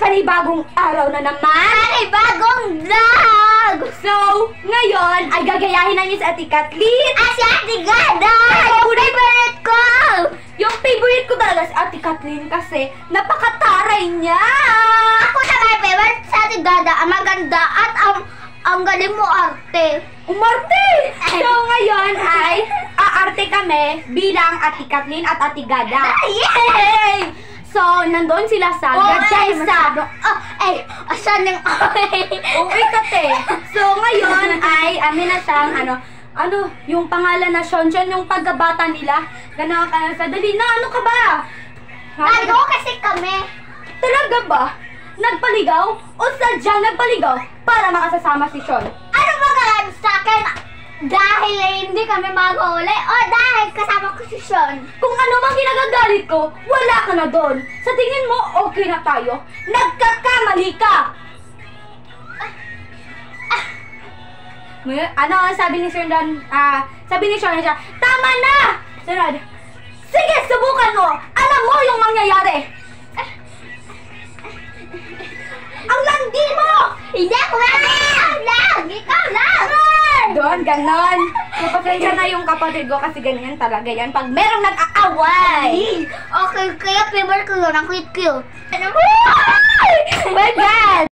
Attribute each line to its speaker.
Speaker 1: panibagong araw na naman!
Speaker 2: Panibagong vlog!
Speaker 1: So, ngayon ay gagayahin namin si Ate Kathleen.
Speaker 2: Si Ate Gada! Yung favorite ko!
Speaker 1: Yung favorite ko talaga si Ate Kathleen kasi napakataray niya!
Speaker 2: Ako na may favorite sa Ate Gada. Ang maganda at ang galing mo arte.
Speaker 1: Umarte! So, ngayon ay aarte kami bilang Ate Kathleen at Ate Gada.
Speaker 2: Yay!
Speaker 1: So, nandun sila sa
Speaker 2: asan yung
Speaker 1: Uy, kate. So, ngayon ay amin na siyang yung pangalan na Sean, yung pagkabata nila. Gano'n ka sa dali na, ano ka ba?
Speaker 2: Naligaw kasi kami.
Speaker 1: Talaga ba? Nagpaligaw? O sadyang nagpaligaw para makasasama si Sean?
Speaker 2: Ano ba galang sa akin? Dahil hindi kami mag-uli o dahil kasama ko si Sean?
Speaker 1: Kung ano mang ginagagalit ko, wala ka na doon. Sa tingin mo, okay na tayo? Nagkakamali ka! Ano ang sabi ni Sir Dan? Sabi ni Sean siya, tama na! Sunod, sige, subukan mo! Alam mo yung mangyayari! Ang landi mo!
Speaker 2: Hindi ako lang! Ikaw lang!
Speaker 1: Doon, ganon. Napasensya na yung kapatid ko kasi ganyan talaga yan pag merong nag-aaway.
Speaker 2: Okay, kaya favorite ko yun. Ang cute-cute.
Speaker 1: Oh my God!